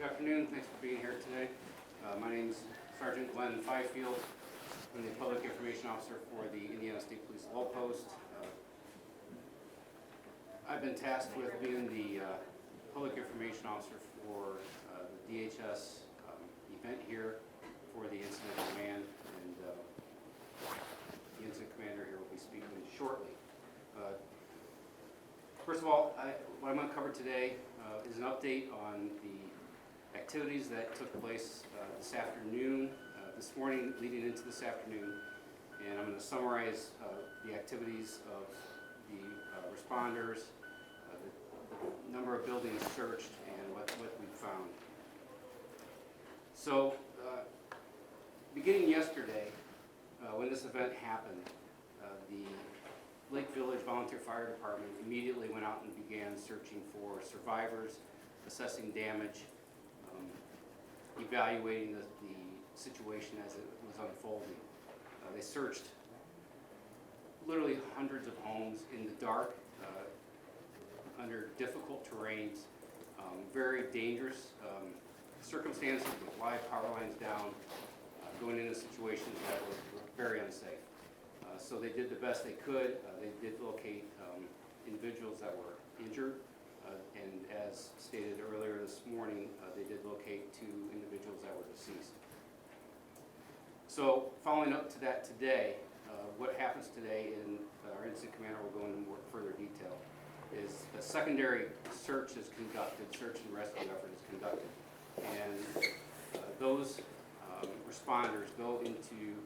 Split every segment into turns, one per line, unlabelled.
Good afternoon. Thanks for being here today. My name is Sergeant Glenn Fifield. I'm the Public Information Officer for the Indiana State Police Law Post. I've been tasked with being the Public Information Officer for the DHS event here for the Incident Command, and the Incident Commander here will be speaking shortly. First of all, what I'm going to cover today is an update on the activities that took place this afternoon, this morning leading into this afternoon, and I'm going to summarize the activities of the responders, the number of buildings searched, and what we found. So, beginning yesterday, when this event happened, the Lake Village Volunteer Fire Department immediately went out and began searching for survivors, assessing damage, evaluating the situation as it was unfolding. They searched literally hundreds of homes in the dark, under difficult terrains, very dangerous circumstances with live power lines down, going into situations that were very unsafe. So they did the best they could. They did locate individuals that were injured, and as stated earlier this morning, they did locate 2 individuals that were deceased. So following up to that today, what happens today, and our Incident Commander will go into more further detail, is a secondary search is conducted, search and rescue effort is conducted, and those responders go into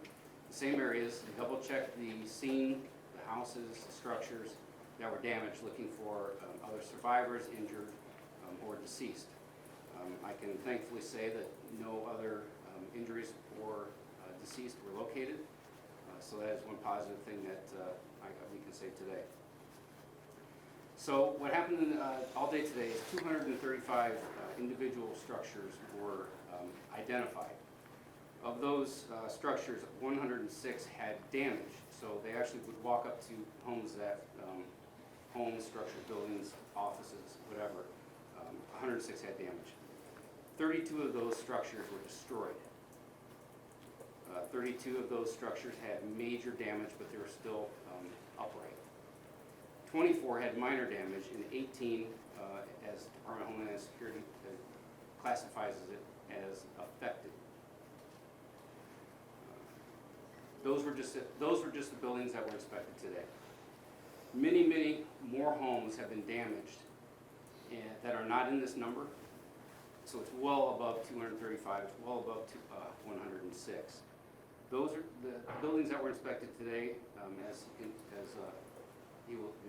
the same areas and double check the scene, the houses, the structures that were damaged, looking for other survivors, injured, or deceased. I can thankfully say that no other injuries or deceased were located, so that is one positive thing that we can say today. So what happened all day today is 235 individual structures were identified. Of those structures, 106 had damage, so they actually would walk up to homes that, homes, structures, buildings, offices, whatever. 106 had damage. 32 of those structures were destroyed. 32 of those structures had major damage, but they were still upright. 24 had minor damage, and 18, as Department of Homeland Security classifies it as affected. Those were just the buildings that were inspected today. Many more homes have been damaged that are not in this number. So it's well above 235. It's well above 106. Those are the buildings that were inspected today. As the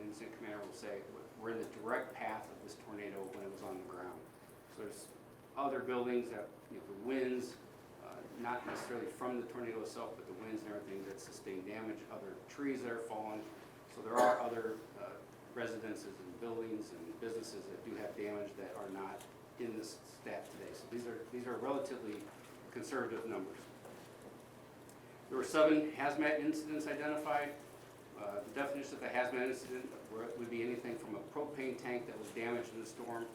Incident Commander will say, we're in the direct path of this tornado when it was on the ground. So there's other buildings that, the winds, not necessarily from the tornado itself, but the winds and everything that sustained damage, other trees that are fallen. So there are other residences and buildings and businesses that do have damage that are not in this stat today. So these are relatively conservative numbers. There were 7 hazmat incidents identified. The definition of a hazmat incident would be anything from a propane tank that was damaged in the storm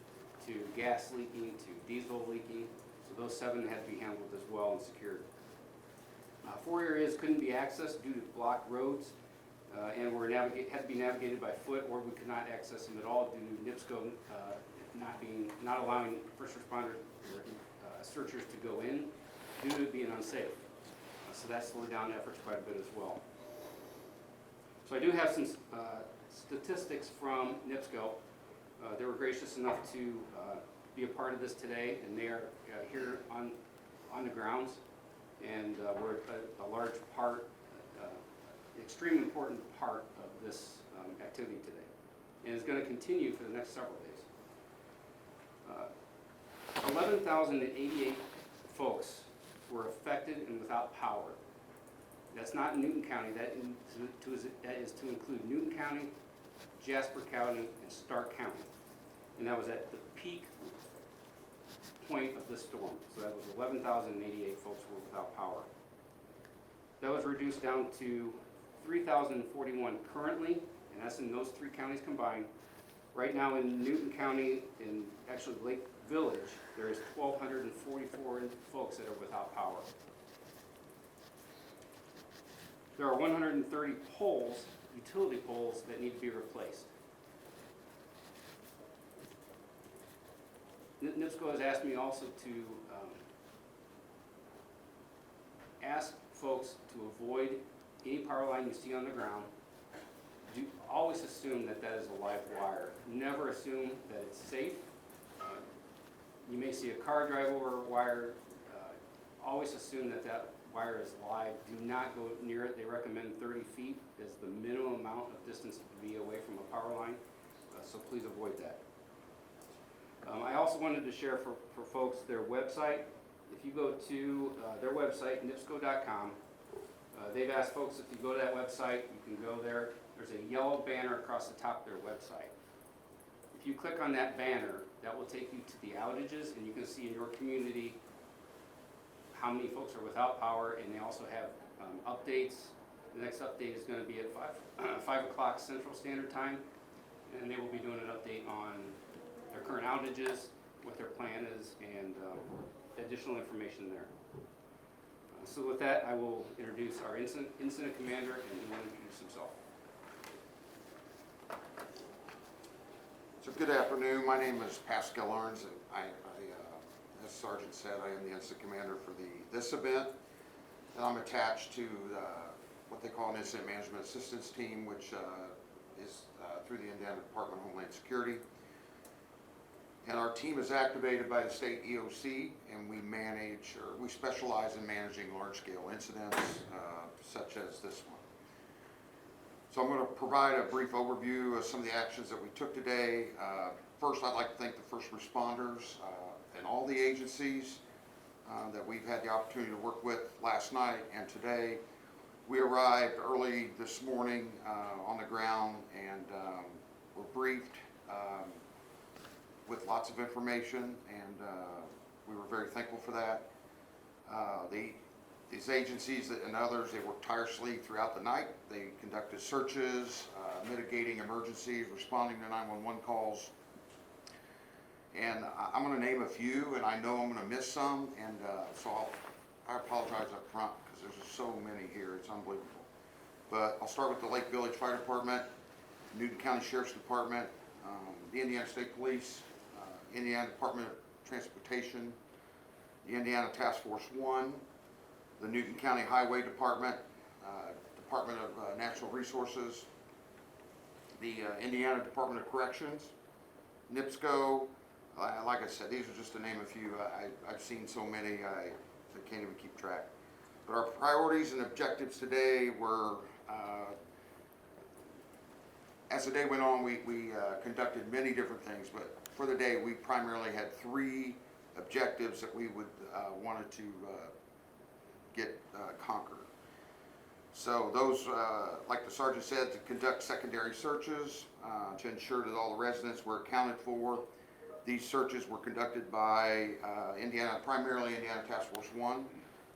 to gas leaking to diesel leaking. So those 7 had to be handled as well and secured. 4 areas couldn't be accessed due to blocked roads and had to be navigated by foot, or we could not access them at all due to NIPSCO not allowing first responders or searchers to go in due to it being unsafe. So that slowed down efforts quite a bit as well. So I do have some statistics from NIPSCO. They were gracious enough to be a part of this today, and they are here on the grounds, and we're a large part, extremely important part of this activity today, and it's going to continue for the next several days. 11,088 folks were affected and without power. That's not Newton County. That is to include Newton County, Jasper County, and Stark County. And that was at the peak point of the storm. So that was 11,088 folks were without power. That was reduced down to 3,041 currently, and that's in those 3 counties combined. Right now in Newton County, in actually Lake Village, there is 1,244 folks that are without power. There are 130 poles, utility poles, that need to be replaced. NIPSCO has asked me also to ask folks to avoid any power line you see on the ground. Do always assume that that is a live wire. Never assume that it's safe. You may see a car drive over a wire. Always assume that that wire is live. Do not go near it. They recommend 30 feet is the minimum amount of distance to be away from a power line, so please avoid that. I also wanted to share for folks their website. If you go to their website, nipsco.com, they've asked folks if you go to that website, you can go there. There's a yellow banner across the top of their website. If you click on that banner, that will take you to the outages, and you can see in your community how many folks are without power, and they also have updates. The next update is going to be at 5 o'clock Central Standard Time, and they will be doing an update on their current outages, what their plan is, and additional information there. So with that, I will introduce our incident commander, and he will introduce himself.
So good afternoon. My name is Pascal Arns, and as Sergeant said, I am the incident commander for this event, and I'm attached to what they call an incident management assistance team, which is through the Indiana Department of Homeland Security. And our team is activated by the state EOC, and we specialize in managing large-scale incidents such as this one. So I'm going to provide a brief overview of some of the actions that we took today. First, I'd like to thank the first responders and all the agencies that we've had the opportunity to work with last night and today. We arrived early this morning on the ground and were briefed with lots of information, and we were very thankful for that. These agencies and others, they worked tirelessly throughout the night. They conducted searches, mitigating emergencies, responding to 911 calls. And I'm going to name a few, and I know I'm going to miss some, and so I apologize up front because there's just so many here. It's unbelievable. But I'll start with the Lake Village Fire Department, Newton County Sheriff's Department, the Indiana State Police, Indiana Department of Transportation, the Indiana Task Force 1, the Newton County Highway Department, Department of Natural Resources, the Indiana Department of Corrections, NIPSCO. Like I said, these are just to name a few. I've seen so many I can't even keep track. But our priorities and objectives today were, as the day went on, we conducted many different things, but for the day we primarily had 3 objectives that we wanted to get conquered. So those, like the sergeant said, to conduct secondary searches to ensure that all the residents were accounted for. These searches were conducted by primarily Indiana Task Force 1,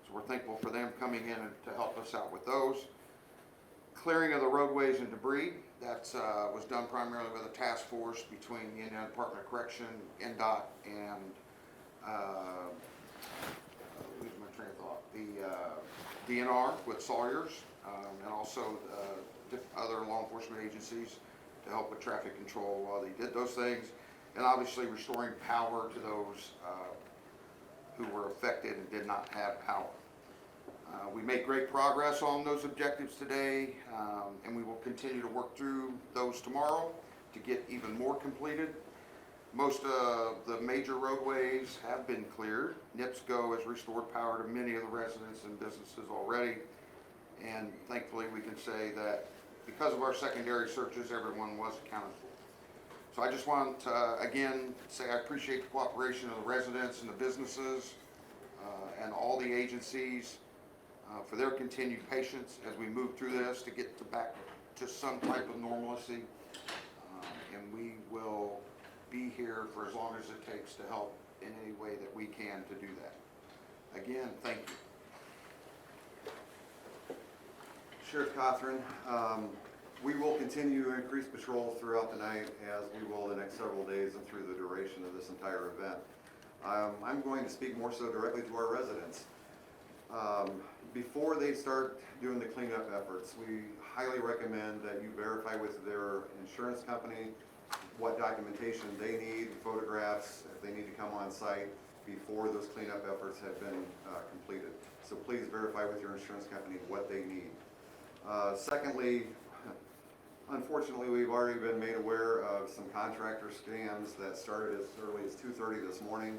so we're thankful for them coming in to help us out with those. Clearing of the roadways and debris, that was done primarily with a task force between the Indiana Department of Correction, NDOT, and losing my train of thought, the DNR with Sawyers, and also other law enforcement agencies to help with traffic control while they did those things, and obviously restoring power to those who were affected and did not have power. We made great progress on those objectives today, and we will continue to work through those tomorrow to get even more completed. Most of the major roadways have been cleared. NIPSCO has restored power to many of the residents and businesses already, and thankfully we can say that because of our secondary searches, everyone was accounted for. So I just want to again say I appreciate the cooperation of the residents and the businesses and all the agencies for their continued patience as we move through this to get back to some type of normalcy, and we will be here for as long as it takes to help in any way that we can to do that. Again, thank you.
Sheriff Cothran, We will continue to increase patrols throughout the night, as we will the next several days and through the duration of this entire event. I'm going to speak more so directly to our residents. Before they start doing the cleanup efforts, we highly recommend that you verify with their insurance company what documentation they need, photographs, if they need to come on site before those cleanup efforts have been completed. So please verify with your insurance company what they need. Secondly, unfortunately, we've already been made aware of some contractor scams that started as early as 2:30 this morning.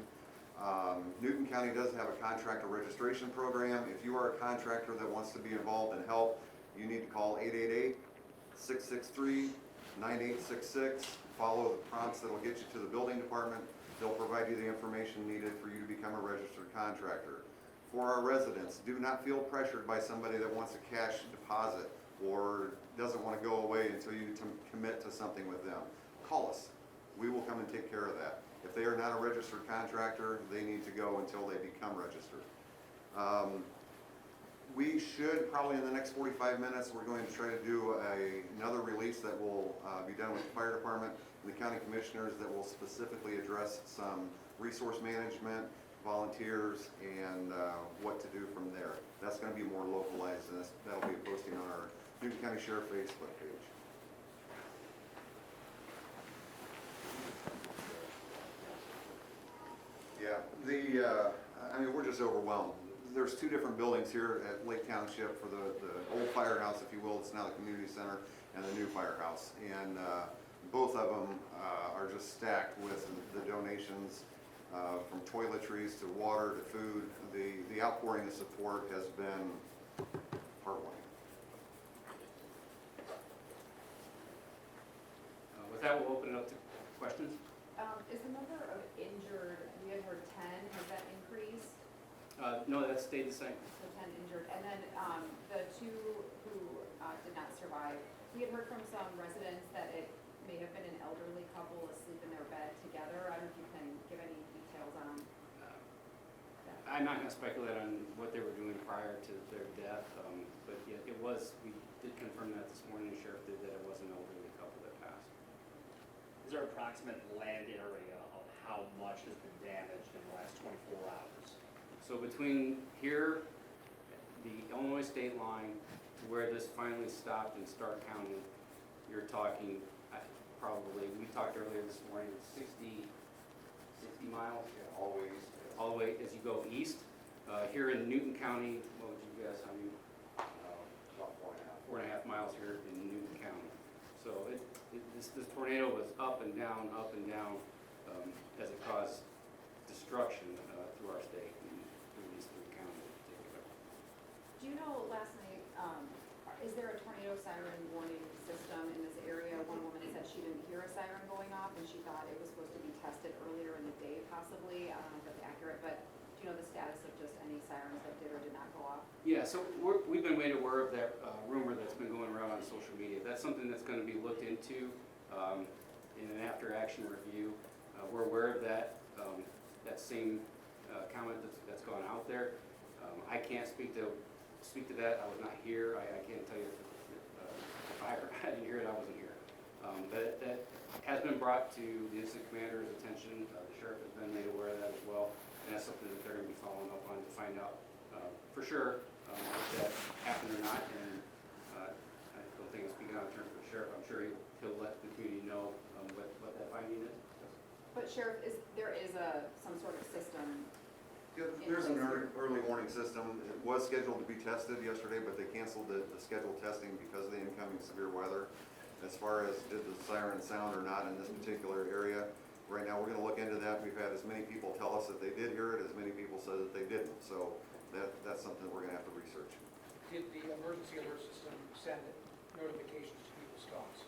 Newton County does have a contractor registration program. If you are a contractor that wants to be involved and help, you need to call 888-663-9866. Follow the prompts that'll get you to the building department. They'll provide you the information needed for you to become a registered contractor. For our residents, do not feel pressured by somebody that wants a cash deposit or doesn't want to go away until you commit to something with them. Call us. We will come and take care of that. If they are not a registered contractor, they need to go until they become registered. We should, probably in the next 45 minutes, we're going to try to do another release that will be done with the fire department and the county commissioners that will specifically address some resource management, volunteers, and what to do from there. That's going to be more localized, and that'll be a posting on our Newton County Sheriff Facebook page. Yeah, I mean, we're just overwhelmed. There's two different buildings here at Lake Township for the old firehouse, if you will. It's now the community center, and the new firehouse. And both of them are just stacked with the donations from toiletries to water to food. The outpouring of support has been heartwarming.
With that, we'll open it up to questions.
Is the number of injured, we had heard 10, has that increased?
No, that stayed the same.
So 10 injured, and then the two who did not survive, we had heard from some residents that it may have been an elderly couple asleep in their bed together. I don't know if you can give any details on that.
I'm not going to speculate on what they were doing prior to their death, but yeah, it was, we did confirm that this morning, the sheriff did, that it was an elderly couple that passed.
Is there an approximate land area of how much has been damaged in the last 24 hours?
So between here, the Illinois state line, to where this finally stopped in Stark County, you're talking probably, we talked earlier this morning, 60 miles?
Yeah, always.
All the way as you go east. Here in Newton County, what would you guess, I mean,
About 4.5.
4.5 miles here in Newton County. So this tornado was up and down, as it caused destruction through our state and through these three counties in particular.
Do you know, last night, is there a tornado siren warning system in this area? One woman said she didn't hear a siren going off and she thought it was supposed to be tested earlier in the day possibly. I don't know if that's accurate, but do you know the status of just any sirens that did or did not go off?
Yeah, so we've been made aware of that rumor that's been going around on social media. That's something that's going to be looked into in an after-action review. We're aware of that same comment that's gone out there. I can't speak to that. I was not here. I can't tell you if I didn't hear it, I wasn't here. But that has been brought to the incident commander's attention. The sheriff has been made aware of that as well. And that's something that they're going to be following up on to find out for sure if that happened or not. And I don't think I'm speaking out of turn for the sheriff. I'm sure he'll let the community know what that finding is.
But Sheriff, there is some sort of system?
Yeah, there's an early warning system. It was scheduled to be tested yesterday, but they canceled the scheduled testing because of the incoming severe weather. As far as did the siren sound or not in this particular area, right now we're going to look into that. We've had as many people tell us that they did hear it, as many people said that they didn't. So that's something we're going to have to research.
Did the emergency alert system send notifications to people's phones?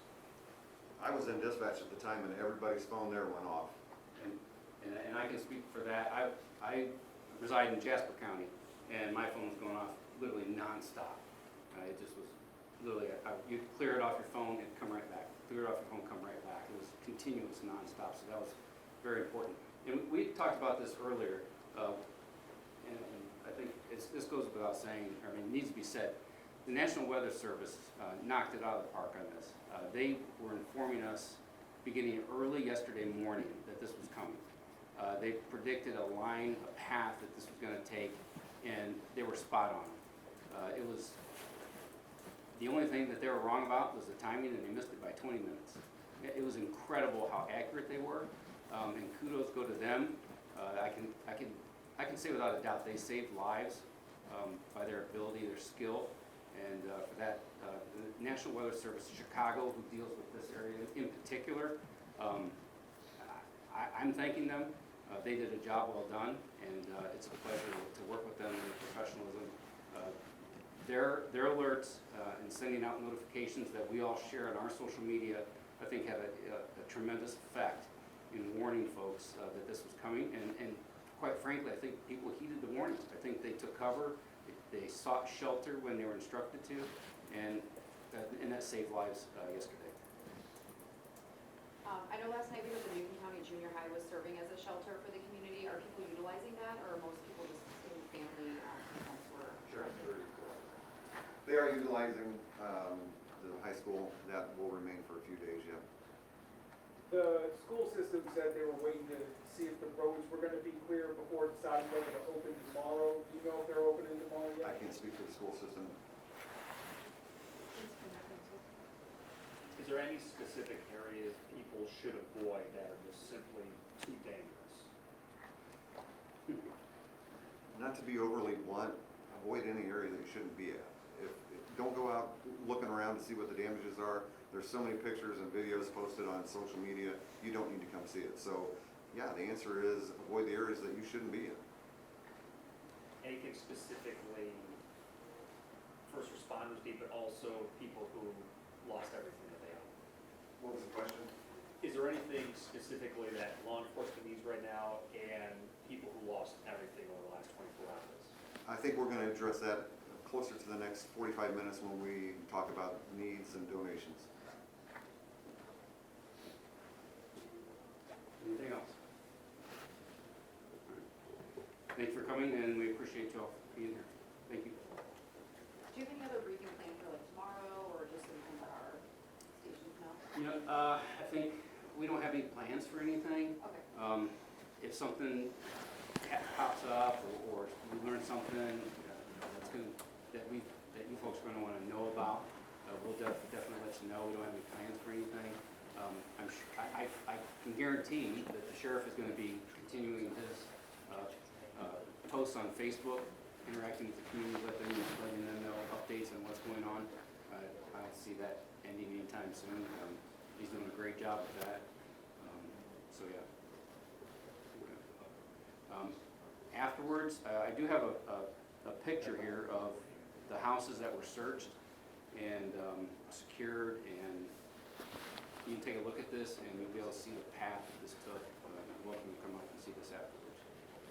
I was in dispatch at the time and everybody's phone there went off.
And I can speak for that. I reside in Jasper County, and my phone was going off literally nonstop. It just was literally, you'd clear it off your phone, it'd come right back. Clear it off your phone, come right back. It was continuous, nonstop, so that was very important. And we talked about this earlier, and I think this goes without saying, I mean, it needs to be said. the National Weather Service knocked it out of the park on this. They were informing us beginning early yesterday morning that this was coming. They predicted a line, a path that this was going to take, and they were spot on. It was, the only thing that they were wrong about was the timing, and they missed it by 20 minutes. It was incredible how accurate they were, and kudos go to them. I can say without a doubt they saved lives by their ability, their skill, and for that, the National Weather Service in Chicago, who deals with this area in particular, I'm thanking them. They did a job well done, and it's a pleasure to work with them and their professionalism. Their alerts and sending out notifications that we all share on our social media, I think had a tremendous effect in warning folks that this was coming, and quite frankly, I think people heeded the warnings. I think they took cover, they sought shelter when they were instructed to, and that saved lives yesterday.
I know last night we heard the Newton County Junior High was serving as a shelter for the community. Are people utilizing that, or are most people just in family homes were?
They are utilizing the high school. That will remain for a few days yet.
The school system said they were waiting to see if the roads were gonna be clear before deciding whether to open tomorrow. Do you know if they're opening tomorrow
I
yet?
can't speak for the school system.
Is there any specific areas people should avoid that are just simply too dangerous?
Not to be overly blunt, avoid any area that you shouldn't be at. Don't go out looking around to see what the damages are. There's so many pictures and videos posted on social media, you don't need to come see it. So, yeah, the answer is avoid the areas that you shouldn't be in.
Anything specifically first responders need, but also people who lost everything that they own?
What was the question?
Is there anything specifically that law enforcement needs right now and people who lost everything over the last 24 hours?
I think we're going to address that closer to the next 45 minutes when we talk about needs and donations.
Anything else? Thanks for coming, and we appreciate you all being here. Thank you.
Do you have any other briefing plan for like tomorrow, or just so we can let our stations know?
You know, I think we don't have any plans for anything.
Okay.
If something pops up or we learn something that you folks are gonna wanna know about, we'll definitely let you know. We don't have any plans for anything. I can guarantee that the sheriff is gonna be continuing his posts on Facebook, interacting with the community, letting them know updates on what's going on. I don't see that ending anytime soon. He's doing a great job with that. So yeah. Afterwards, I do have a picture here of the houses that were searched and secured, and you can take a look at this and you'll be able to see the path that this took. You're welcome to come up and see this afterwards.